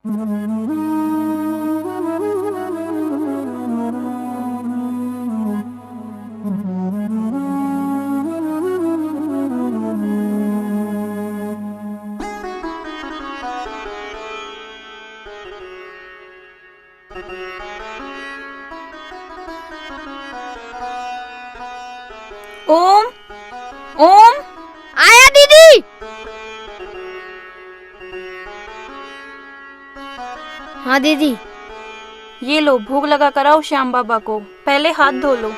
ओम, ओम, आया दीदी। हाँ दीदी। ये लो भोग लगा कर आओ श्याम बाबा को। पहले हाथ धो लो।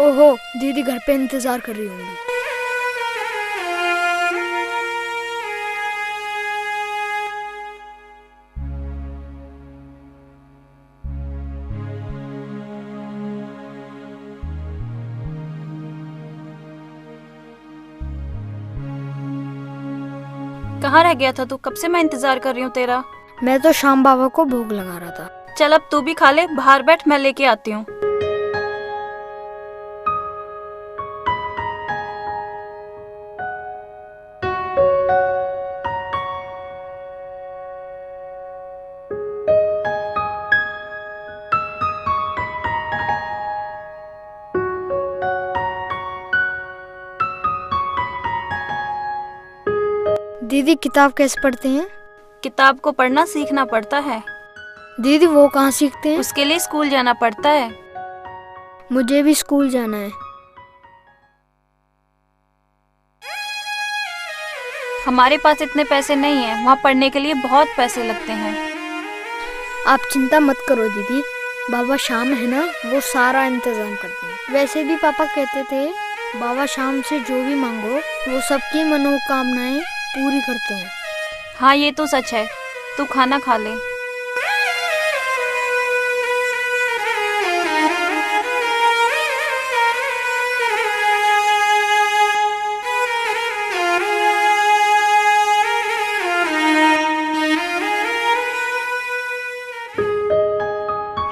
ओहो, दीदी घर पे इंतजार कर रही होंगी। कहाँ रह गया था तू? कब से मैं इंतजार कर रही हूँ तेरा। मैं तो श्याम बाबा को भोग लगा रहा था। चल अब तू भी खा ले, बाहर बैठ, मैं लेके आती हूँ। दीदी किताब कैसे पढ़ते हैं? किताब को पढ़ना सीखना पड़ता है। दीदी वो कहाँ सीखते हैं? उसके लिए स्कूल जाना पड़ता है। मुझे भी स्कूल जाना है। हमारे पास इतने पैसे नहीं है, वहाँ पढ़ने के लिए बहुत पैसे लगते हैं। आप चिंता मत करो दीदी, बाबा श्याम है ना, वो सारा इंतजाम करते हैं। वैसे भी पापा कहते थे बाबा श्याम से जो भी मांगो वो सबकी मनोकामनाएं पूरी करते हैं। हाँ ये तो सच है। तू खाना खा ले।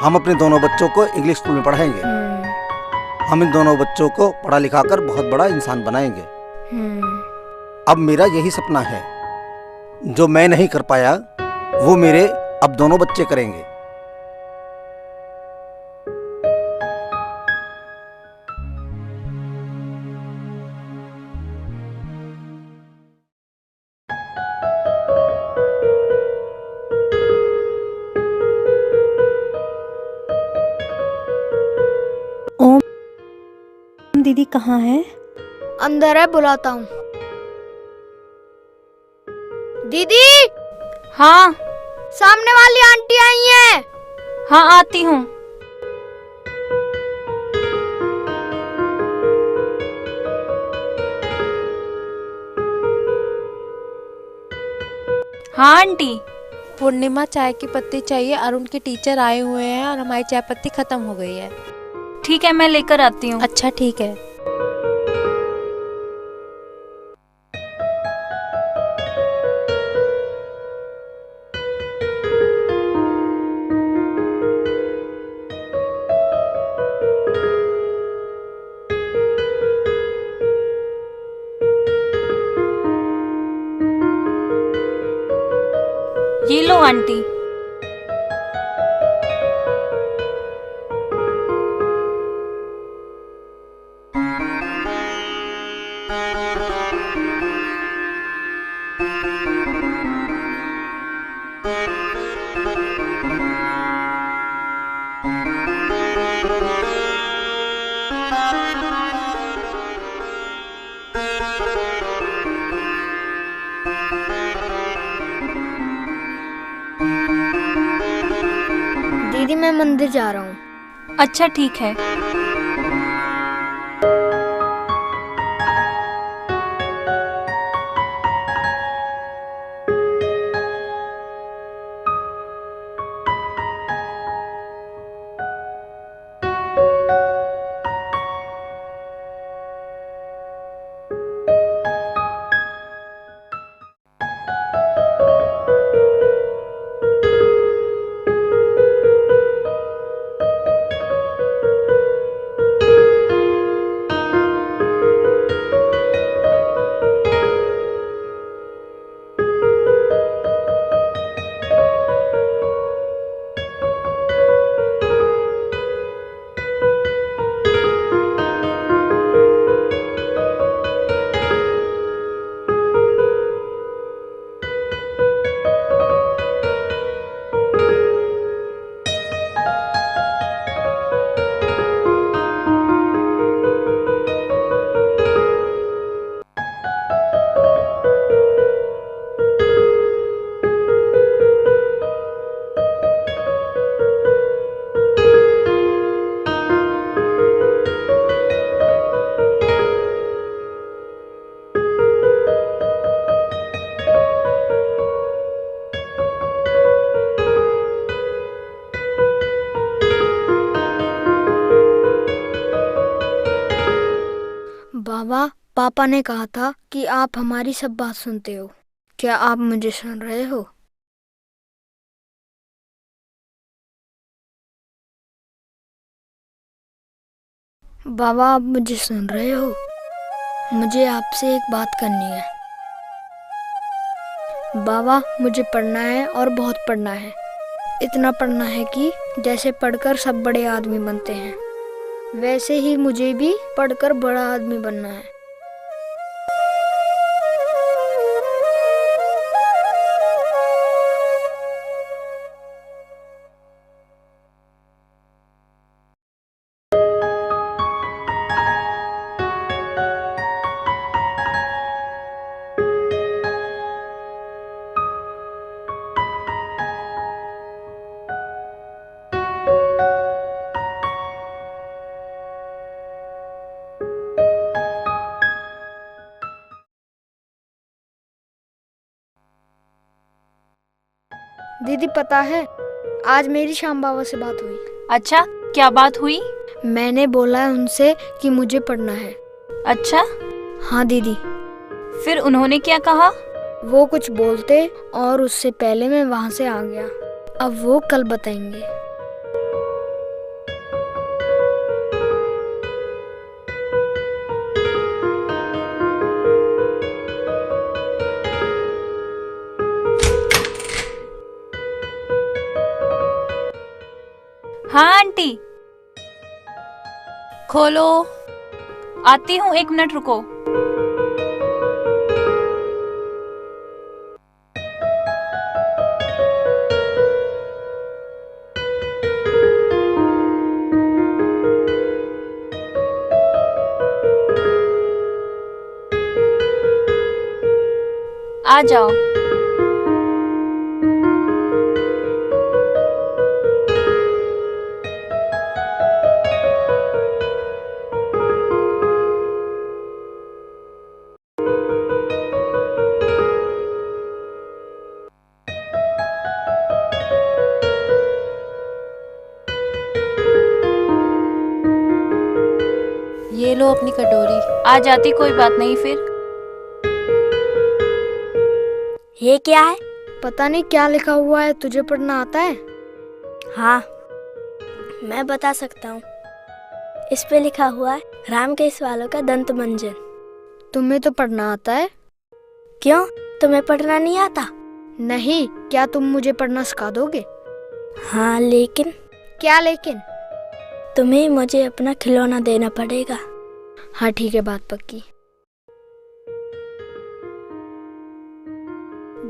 हम अपने दोनों बच्चों को इंग्लिश स्कूल में पढ़ाएंगे। हम इन दोनों बच्चों को पढ़ा लिखा कर बहुत बड़ा इंसान बनाएंगे। अब मेरा यही सपना है, जो मैं नहीं कर पाया वो मेरे अब दोनों बच्चे करेंगे। दीदी कहाँ है? अंदर है, बुलाता हूँ। दीदी, हाँ सामने वाली आंटी आई है। हाँ आती हूँ। हाँ आंटी। पूर्णिमा, चाय की पत्ती चाहिए और उनके टीचर आए हुए हैं और हमारी चाय पत्ती खत्म हो गई है। ठीक है मैं लेकर आती हूँ। अच्छा ठीक है। ये लो आंटी। दीदी मैं मंदिर जा रहा हूँ। अच्छा ठीक है। बाबा, पापा ने कहा था कि आप हमारी सब बात सुनते हो। क्या आप मुझे सुन रहे हो? बाबा, आप मुझे सुन रहे हो? मुझे आपसे एक बात करनी है। बाबा, मुझे पढ़ना है और बहुत पढ़ना है। इतना पढ़ना है कि जैसे पढ़कर सब बड़े आदमी बनते हैं, वैसे ही मुझे भी पढ़कर बड़ा आदमी बनना है। दीदी, पता है आज मेरी श्याम बाबा से बात हुई। अच्छा, क्या बात हुई? मैंने बोला है उनसे कि मुझे पढ़ना है। अच्छा, हाँ दीदी। फिर उन्होंने क्या कहा? वो कुछ बोलते और उससे पहले मैं वहाँ से आ गया। अब वो कल बताएंगे। हाँ आंटी, खोलो। आती हूँ, 1 मिनट रुको। आ जाओ। ये लो अपनी कटोरी। आ जाती, कोई बात नहीं। फिर ये क्या है? पता नहीं क्या लिखा हुआ है। तुझे पढ़ना आता है? हाँ, मैं बता सकता हूँ। इस पे लिखा हुआ है राम के सवालों का दंत मंजन। तुम्हें तो पढ़ना आता है। क्यों, तुम्हें पढ़ना नहीं आता? नहीं, क्या तुम मुझे पढ़ना सिखा दोगे? हाँ, लेकिन क्या लेकिन? तुम्हें मुझे अपना खिलौना देना पड़ेगा। हाँ ठीक है, बात पक्की।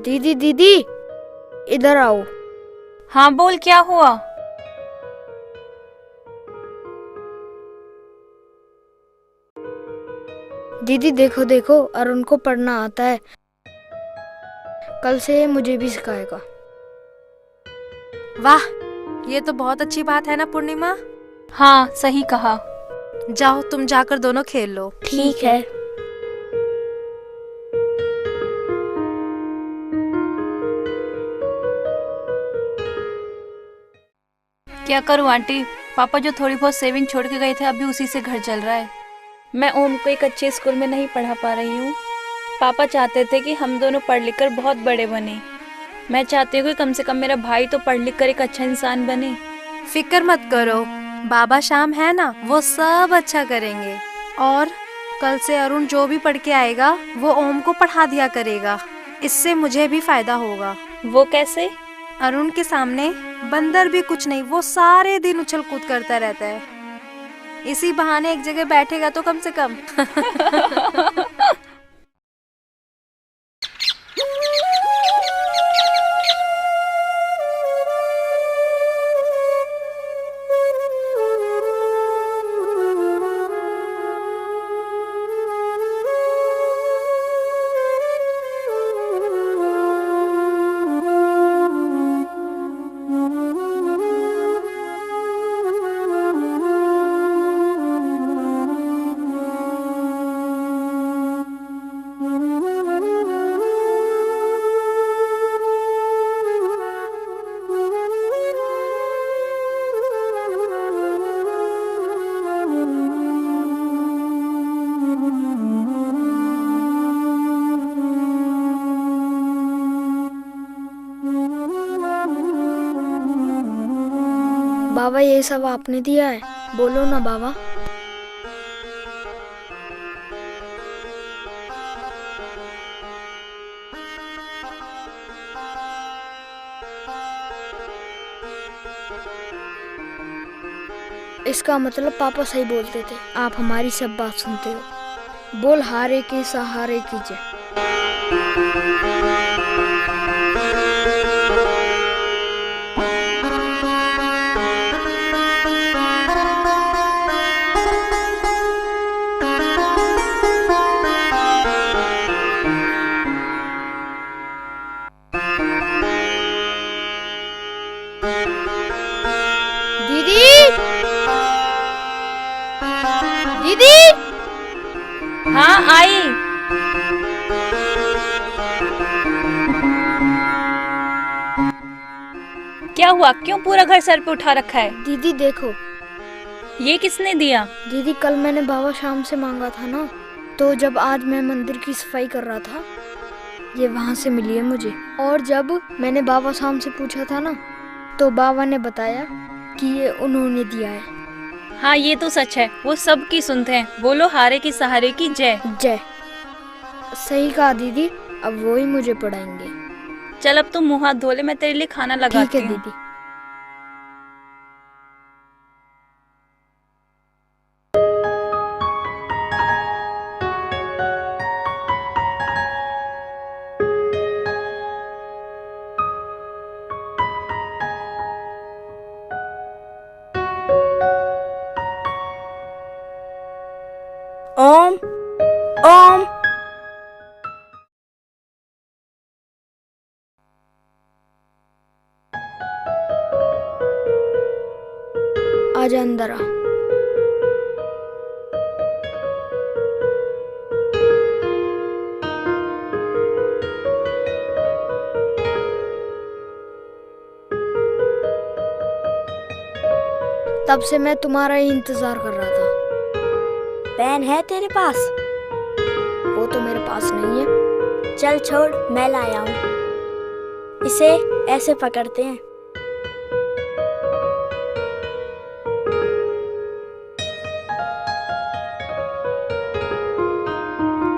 दीदी दीदी, इधर आओ। हाँ बोल, क्या हुआ? दीदी देखो देखो, अरुण को पढ़ना आता है। कल से मुझे भी सिखाएगा। वाह, ये तो बहुत अच्छी बात है ना पूर्णिमा। हाँ सही कहा। जाओ तुम जाकर दोनों खेल लो। ठीक है। क्या करूँ आंटी, पापा जो थोड़ी बहुत सेविंग छोड़ के गए थे अभी उसी से घर चल रहा है। मैं ओम को एक अच्छे स्कूल में नहीं पढ़ा पा रही हूँ। पापा चाहते थे कि हम दोनों पढ़ लिख कर बहुत बड़े बने। मैं चाहती हूँ कि कम से कम मेरा भाई तो पढ़ लिख कर एक अच्छा इंसान बने। फिक्र मत करो, बाबा श्याम है ना, वो सब अच्छा करेंगे। और कल से अरुण जो भी पढ़ के आएगा वो ओम को पढ़ा दिया करेगा। इससे मुझे भी फायदा होगा। वो कैसे? अरुण के सामने बंदर भी कुछ नहीं, वो सारे दिन उछल कूद करता रहता है। इसी बहाने एक जगह बैठेगा तो कम से कम। बाबा ये सब आपने दिया है, बोलो ना बाबा। इसका मतलब पापा सही बोलते थे, आप हमारी सब बात सुनते हो। बोल हारे के सहारे की जय। दीदी, दीदी। हाँ आई। क्या हुआ, क्यों पूरा घर सर पे उठा रखा है? दीदी देखो, ये किसने दिया? दीदी कल मैंने बाबा शाम से मांगा था ना, तो जब आज मैं मंदिर की सफाई कर रहा था ये वहाँ से मिली है मुझे। और जब मैंने बाबा शाम से पूछा था ना तो बाबा ने बताया कि ये उन्होंने दिया है। हाँ ये तो सच है, वो सब की सुनते हैं। बोलो हारे की सहारे की जय। जय। सही कहा दीदी, अब वो ही मुझे पढ़ाएंगे। चल अब तुम मुंह हाथ धो ले, मैं तेरे लिए खाना ठीक लगाती है हूँ। दीदी। ओम, ओम। आजा अंदर आ। तब से मैं तुम्हारा ही इंतजार कर रहा था। पेन है तेरे पास? वो तो मेरे पास नहीं है। चल छोड़, मैं लाया हूँ। इसे ऐसे पकड़ते हैं।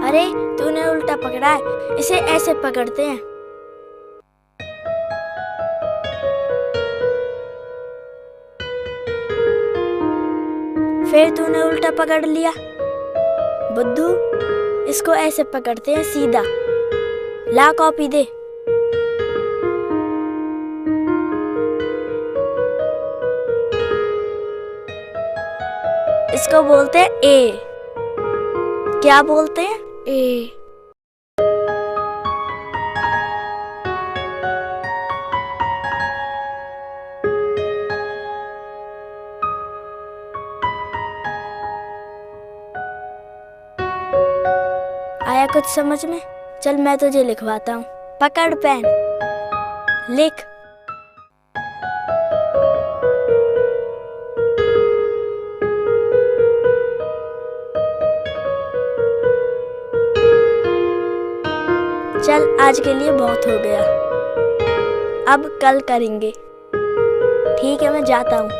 अरे तूने उल्टा पकड़ा है, इसे ऐसे पकड़ते हैं। फिर तूने उल्टा पकड़ लिया। बुद्धू, इसको ऐसे पकड़ते हैं सीधा। ला कॉपी दे। इसको बोलते हैं ए। क्या बोलते हैं? ए। कुछ समझ में? चल मैं तुझे लिखवाता हूँ। पकड़ पेन, लिख। चल आज के लिए बहुत हो गया, अब कल करेंगे। ठीक है, मैं जाता हूँ।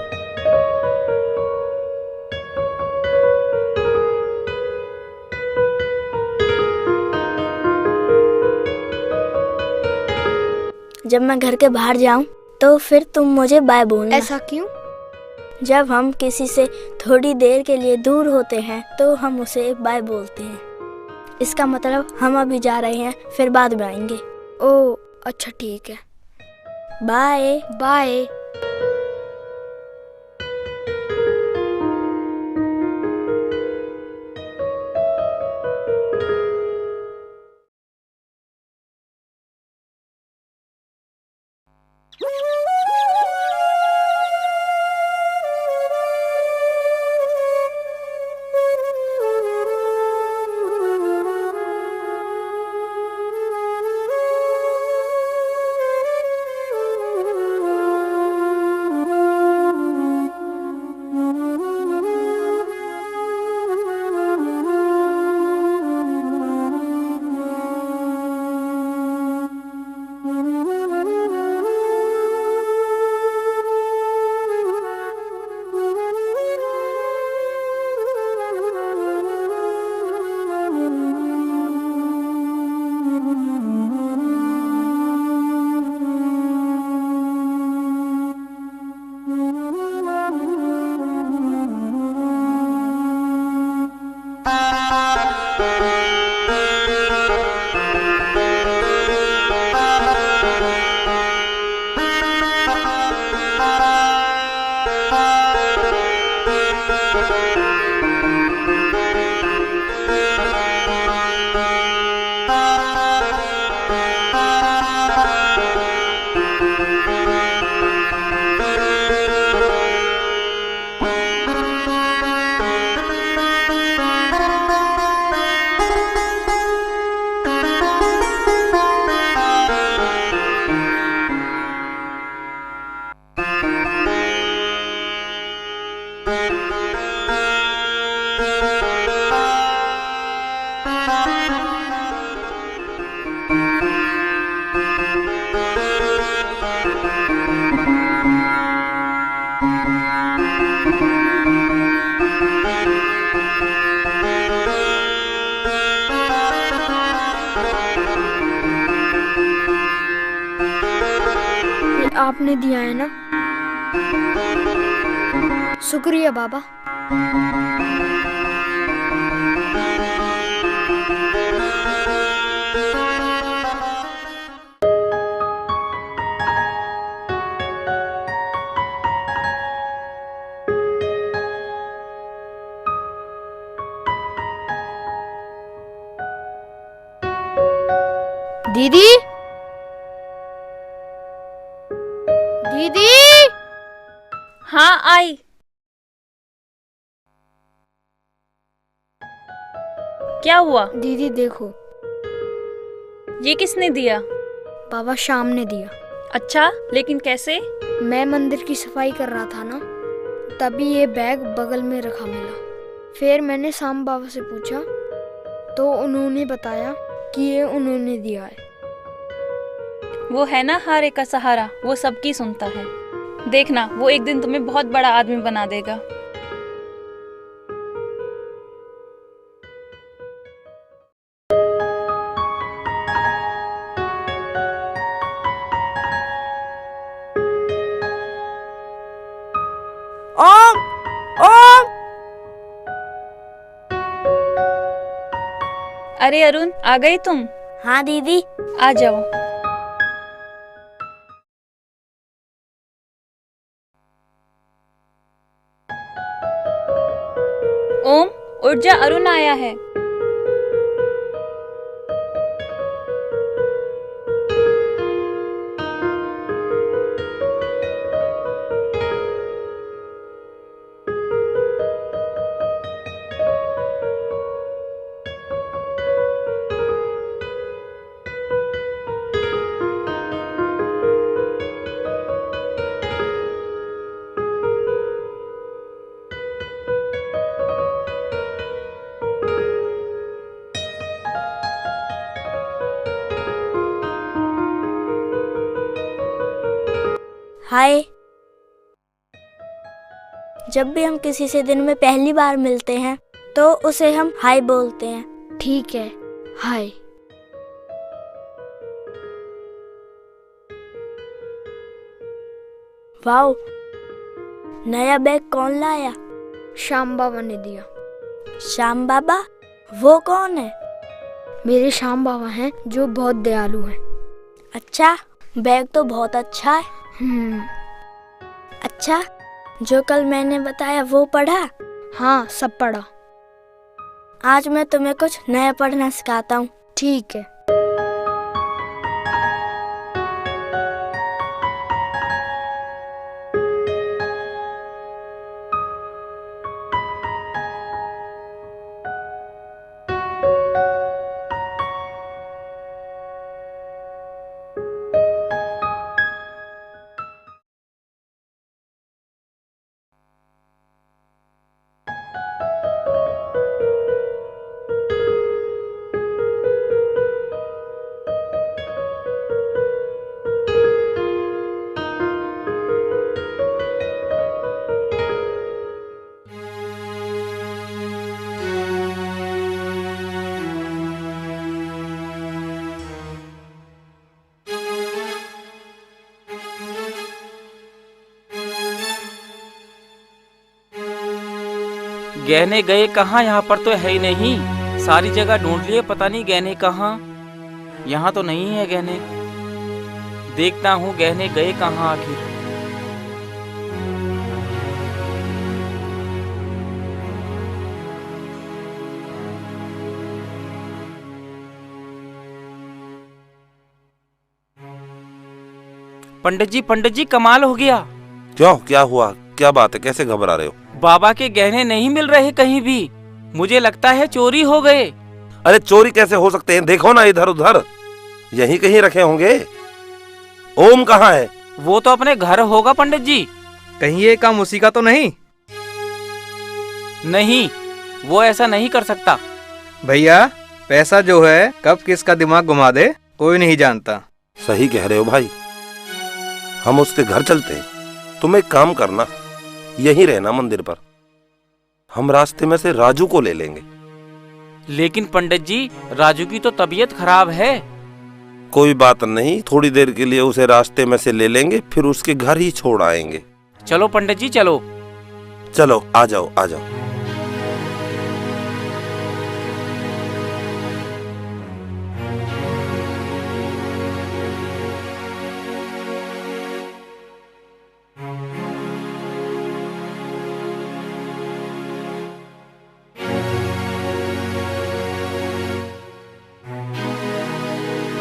जब मैं घर के बाहर जाऊं तो फिर तुम मुझे बाय बोलना। ऐसा क्यों? जब हम किसी से थोड़ी देर के लिए दूर होते हैं तो हम उसे बाय बोलते हैं। इसका मतलब हम अभी जा रहे हैं, फिर बाद में आएंगे। ओ अच्छा ठीक है, बाय बाय। आपने दिया है ना? शुक्रिया बाबा। दीदी, दीदी। हाँ आई। क्या हुआ? दीदी देखो, ये किसने दिया? बाबा शाम ने दिया। अच्छा, लेकिन कैसे? मैं मंदिर की सफाई कर रहा था ना, तभी ये बैग बगल में रखा मिला। फिर मैंने शाम बाबा से पूछा तो उन्होंने बताया कि ये उन्होंने दिया है। वो है ना हारे का सहारा, वो सबकी सुनता है। देखना, वो एक दिन तुम्हें बहुत बड़ा आदमी बना देगा। ओम, ओम। अरे अरुण, आ गई तुम? हाँ दीदी। आ जाओ। ओम, उठ जा, अरुण आया है। हाय। जब भी हम किसी से दिन में पहली बार मिलते हैं तो उसे हम हाय बोलते हैं। ठीक है, हाय। वाओ, नया बैग कौन लाया? श्याम बाबा ने दिया। श्याम बाबा? वो कौन है? मेरे श्याम बाबा हैं जो बहुत दयालु हैं। अच्छा, बैग तो बहुत अच्छा है। अच्छा, जो कल मैंने बताया वो पढ़ा? हाँ, सब पढ़ा। आज मैं तुम्हें कुछ नया पढ़ना सिखाता हूँ। ठीक है। गहने गए कहाँ? यहाँ पर तो है ही नहीं। सारी जगह ढूंढ लिए, पता नहीं गहने कहाँ। यहाँ तो नहीं है गहने। देखता हूँ गहने गए कहाँ आखिर। पंडित जी कमाल हो गया। क्यों, क्या हुआ? क्या बात है? कैसे घबरा रहे हो? बाबा के गहने नहीं मिल रहे कहीं भी। मुझे लगता है चोरी हो गए। अरे चोरी कैसे हो सकते हैं? देखो ना इधर उधर, यहीं कहीं रखे होंगे। ओम कहाँ है? वो तो अपने घर होगा पंडित जी। कहीं ये काम उसी का तो नहीं? नहीं, वो ऐसा नहीं कर सकता। भैया, पैसा जो है कब किसका दिमाग घुमा दे कोई नहीं जानता। सही कह रहे हो भाई, हम उसके घर चलते हैं। तुम एक काम करना, यहीं रहना मंदिर पर। हम रास्ते में से राजू को ले लेंगे। लेकिन पंडित जी, राजू की तो तबीयत खराब है। कोई बात नहीं, थोड़ी देर के लिए उसे रास्ते में से ले लेंगे, फिर उसके घर ही छोड़ आएंगे। चलो पंडित जी, चलो। चलो, आ जाओ आ जाओ।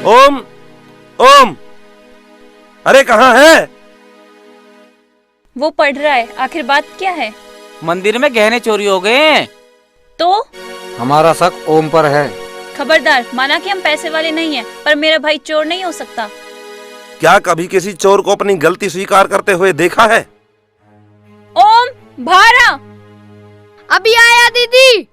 ओम, ओम, अरे कहाँ है? वो पढ़ रहा है। आखिर बात क्या है? मंदिर में गहने चोरी हो गए हैं। तो हमारा शक ओम पर है। खबरदार, माना कि हम पैसे वाले नहीं हैं, पर मेरा भाई चोर नहीं हो सकता। क्या कभी किसी चोर को अपनी गलती स्वीकार करते हुए देखा है? ओम, बाहर आ। अभी आया दीदी।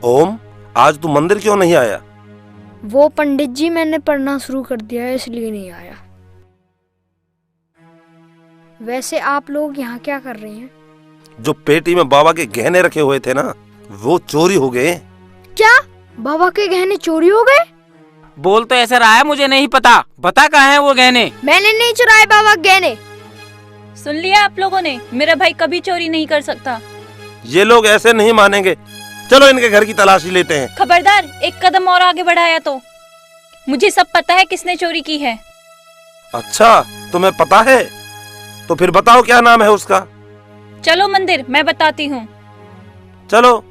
ओम, आज तू मंदिर क्यों नहीं आया? वो पंडित जी, मैंने पढ़ना शुरू कर दिया है इसलिए नहीं आया। वैसे आप लोग यहाँ क्या कर रहे हैं? जो पेटी में बाबा के गहने रखे हुए थे ना, वो चोरी हो गए। क्या? बाबा के गहने चोरी हो गए? बोल तो ऐसा रहा है, मुझे नहीं पता। बता कहाँ है वो गहने? मैंने नहीं चुराए बाबा के गहने। सुन लिया आप लोगों ने? मेरा भाई कभी चोरी नहीं कर सकता। ये लोग ऐसे नहीं मानेंगे। चलो इनके घर की तलाशी लेते हैं। खबरदार, एक कदम और आगे बढ़ाया तो मुझे सब पता है किसने चोरी की है। अच्छा, तुम्हें पता है? तो फिर बताओ क्या नाम है उसका? चलो मंदिर, मैं बताती हूँ। चलो।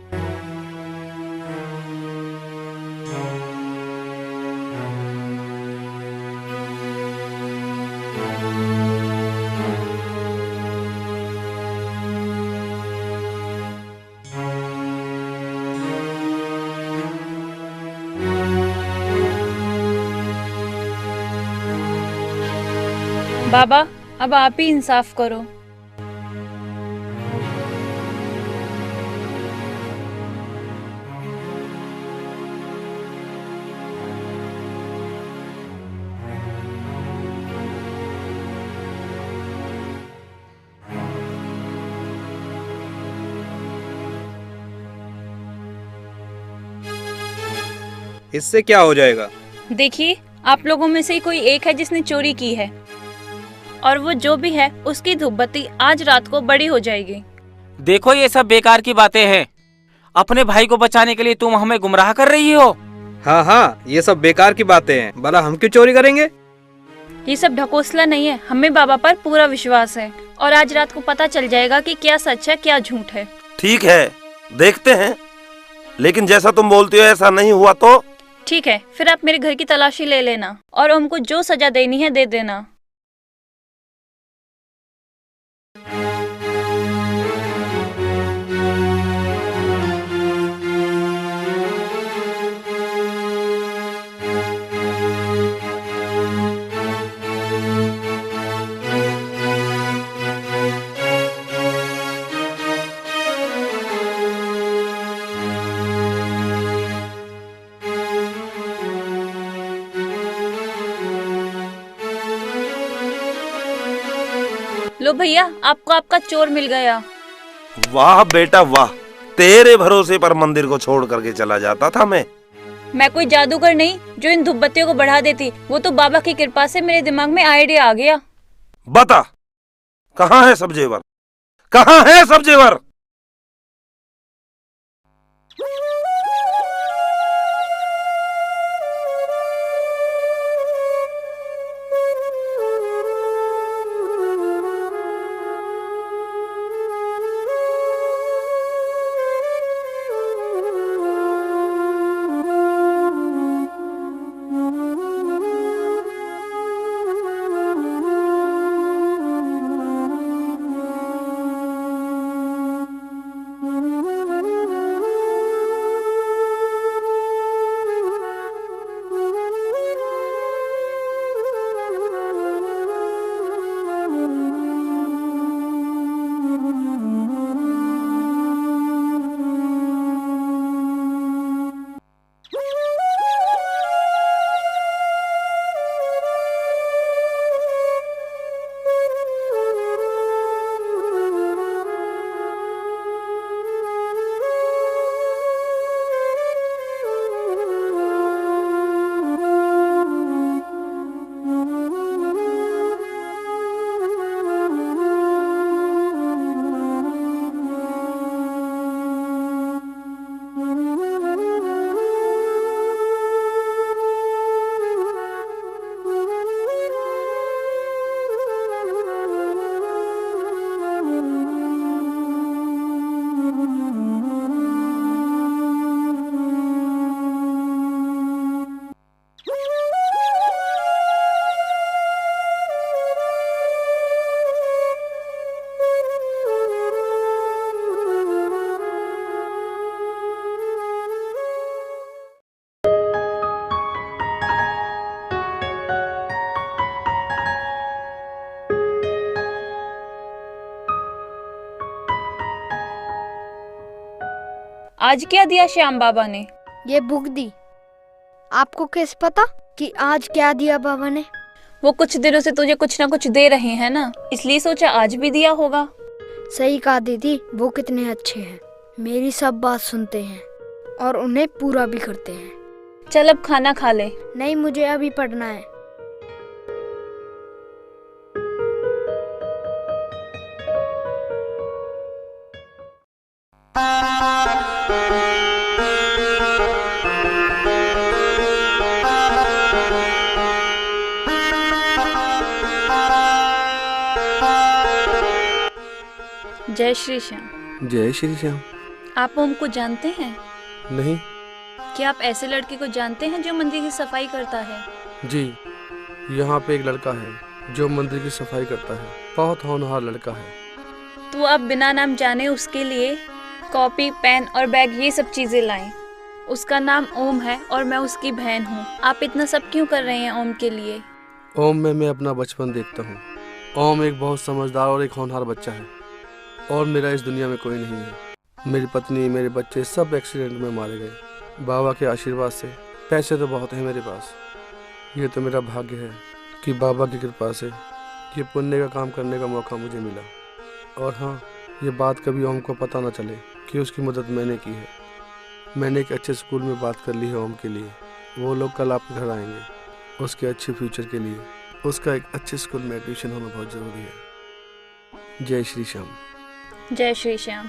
बाबा, अब आप ही इंसाफ करो। इससे क्या हो जाएगा? देखिए, आप लोगों में से कोई एक है जिसने चोरी की है, और वो जो भी है उसकी धूप बत्ती आज रात को बड़ी हो जाएगी। देखो, ये सब बेकार की बातें हैं। अपने भाई को बचाने के लिए तुम हमें गुमराह कर रही हो। हाँ हाँ, ये सब बेकार की बातें हैं। भला हम क्यों चोरी करेंगे? ये सब ढकोसला नहीं है, हमें बाबा पर पूरा विश्वास है, और आज रात को पता चल जाएगा कि क्या सच है क्या झूठ है। ठीक है, देखते हैं, लेकिन जैसा तुम बोलती हो ऐसा नहीं हुआ तो? ठीक है, फिर आप मेरे घर की तलाशी ले लेना और उनको जो सजा देनी है दे देना। लो भैया, आपको आपका चोर मिल गया। वाह बेटा वाह, तेरे भरोसे पर मंदिर को छोड़ करके चला जाता था मैं। मैं कोई जादूगर नहीं जो इन धूप बत्तियों को बढ़ा देती, वो तो बाबा की कृपा से मेरे दिमाग में आइडिया आ गया। बता, कहाँ है सब जेवर? कहाँ है सब जेवर? आज क्या दिया श्याम बाबा ने? ये बुक दी। आपको कैसे पता कि आज क्या दिया बाबा ने? वो कुछ दिनों से तुझे कुछ ना कुछ दे रहे हैं ना, इसलिए सोचा आज भी दिया होगा। सही कहा दीदी, वो कितने अच्छे हैं, मेरी सब बात सुनते हैं और उन्हें पूरा भी करते हैं। चल अब खाना खा ले। नहीं, मुझे अभी पढ़ना है। जय श्री श्याम। जय श्री श्याम। आप ओम को जानते हैं? नहीं। क्या आप ऐसे लड़के को जानते हैं जो मंदिर की सफाई करता है? जी, यहाँ पे एक लड़का है जो मंदिर की सफाई करता है, बहुत होनहार लड़का है। तो आप बिना नाम जाने उसके लिए कॉपी, पेन और बैग ये सब चीजें लाएं। उसका नाम ओम है और मैं उसकी बहन हूँ। आप इतना सब क्यों कर रहे हैं ओम के लिए? ओम में मैं अपना बचपन देखता हूँ। ओम एक बहुत समझदार और एक होनहार बच्चा है, और मेरा इस दुनिया में कोई नहीं है। मेरी पत्नी, मेरे बच्चे सब एक्सीडेंट में मारे गए। बाबा के आशीर्वाद से पैसे तो बहुत हैं मेरे पास। ये तो मेरा भाग्य है कि बाबा की कृपा से ये पुण्य का काम करने का मौका मुझे मिला। और हाँ, ये बात कभी ओम को पता ना चले कि उसकी मदद मैंने की है। मैंने एक अच्छे स्कूल में बात कर ली है ओम के लिए। वो लोग कल आपके घर आएंगे। उसके अच्छे फ्यूचर के लिए उसका एक अच्छे स्कूल में एडमिशन होना बहुत ज़रूरी है। जय श्री श्याम। जय श्री श्याम।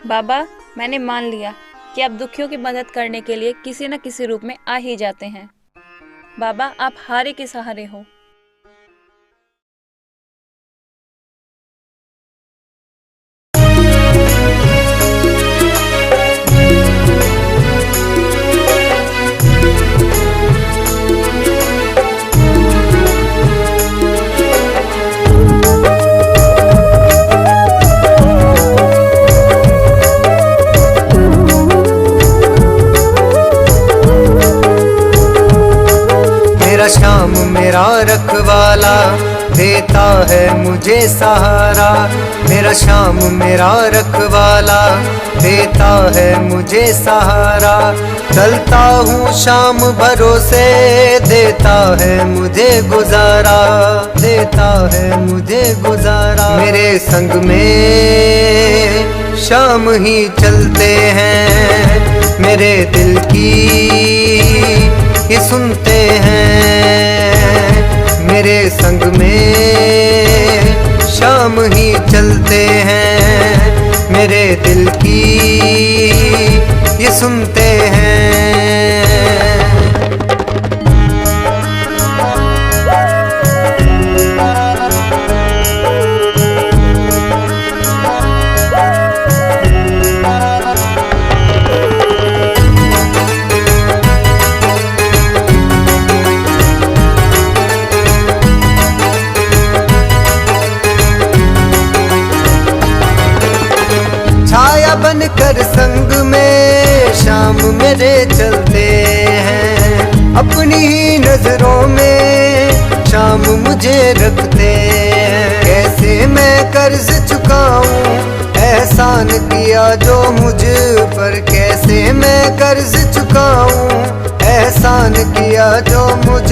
बाबा, मैंने मान लिया कि आप दुखियों की मदद करने के लिए किसी न किसी रूप में आ ही जाते हैं। बाबा, आप हारे के सहारे हो। श्याम मेरा रखवाला देता है मुझे सहारा। मेरा श्याम मेरा रखवाला देता है मुझे सहारा। चलता हूँ शाम भरोसे देता है मुझे गुजारा, देता है मुझे गुजारा। मेरे संग में शाम ही चलते हैं, मेरे दिल की ये सुनते हैं। मेरे संग में शाम ही चलते हैं, मेरे दिल की ये सुनते हैं। बनकर संग में शाम मेरे चलते हैं, अपनी ही नजरों में शाम मुझे रखते हैं। कैसे मैं कर्ज चुकाऊं एहसान किया जो मुझ पर, कैसे मैं कर्ज चुकाऊं एहसान किया जो मुझ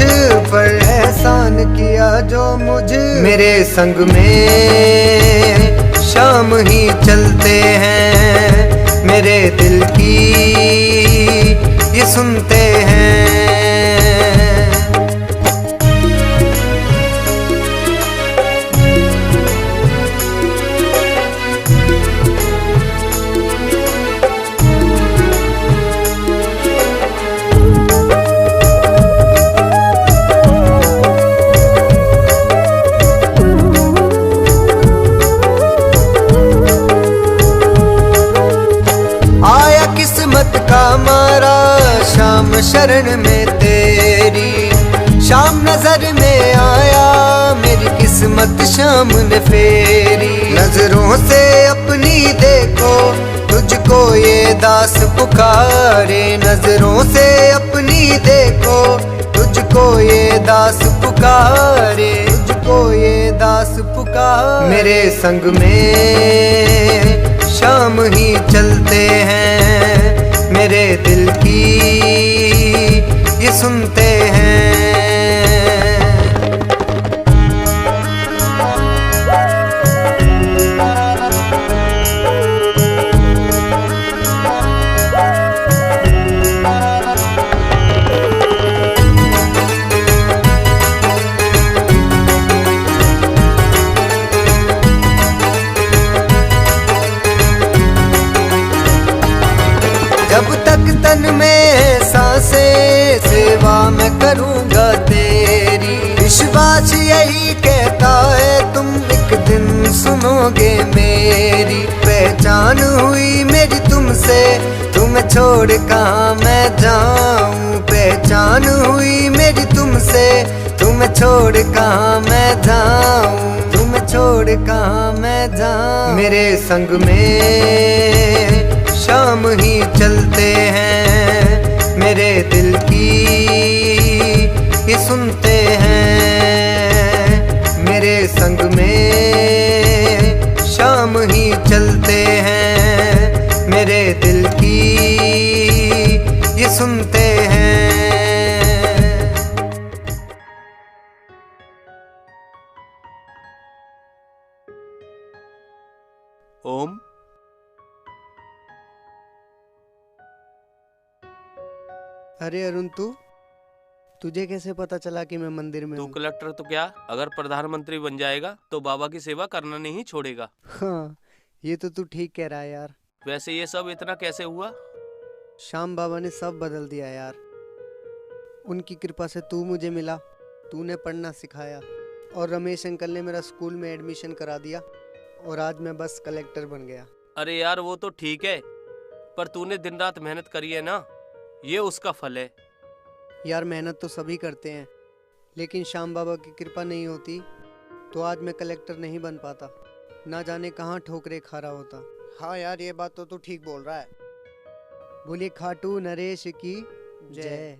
पर, एहसान किया जो मुझ। मेरे संग में शाम ही चलते हैं, मेरे दिल की ये सुनते हैं। का मारा शाम शरण में तेरी, शाम नजर में आया मेरी किस्मत शाम ने फेरी। नजरों से अपनी देखो तुझको ये दास पुकारे, नजरों से अपनी देखो तुझको ये दास पुकारे, तुझको ये दास पुकारे। मेरे संग में शाम ही चलते हैं, मेरे दिल की ये सुनते हैं। जब तक तन में सांसें सेवा मैं करूँगा तेरी। विश्वास यही कहता है तुम एक दिन सुनोगे मेरी। पहचान हुई मेरी तुमसे, तुम्हें छोड़ कहाँ मैं जाऊँ। पहचान हुई मेरी तुमसे, तुम्हें छोड़ कहाँ मैं जाऊँ, तुम्हें छोड़ कहाँ मैं जाऊँ। मेरे संग में शाम ही चलते हैं, मेरे दिल की ये सुनते हैं। मेरे संग में शाम ही चलते हैं, मेरे दिल की ये सुनते हैं। ओम अरे अरुण, तुझे कैसे पता चला कि मैं मंदिर में तू हूँ? कलेक्टर तो क्या, अगर प्रधानमंत्री बन जाएगा तो बाबा की सेवा करना नहीं छोड़ेगा। हाँ, ये तो तू ठीक कह रहा है यार। वैसे ये सब इतना कैसे हुआ? श्याम बाबा ने सब बदल दिया यार। उनकी कृपा से तू मुझे मिला, तूने पढ़ना सिखाया, और रमेश अंकल ने मेरा स्कूल में एडमिशन करा दिया, और आज मैं बस कलेक्टर बन गया। अरे यार वो तो ठीक है, पर तूने दिन रात मेहनत करी है ना, ये उसका फल है। यार मेहनत तो सभी करते हैं, लेकिन श्याम बाबा की कृपा नहीं होती तो आज मैं कलेक्टर नहीं बन पाता, ना जाने कहाँ ठोकरे खा रहा होता। हाँ यार, ये बात तो तू ठीक बोल रहा है। बोलिए खाटू नरेश की जय।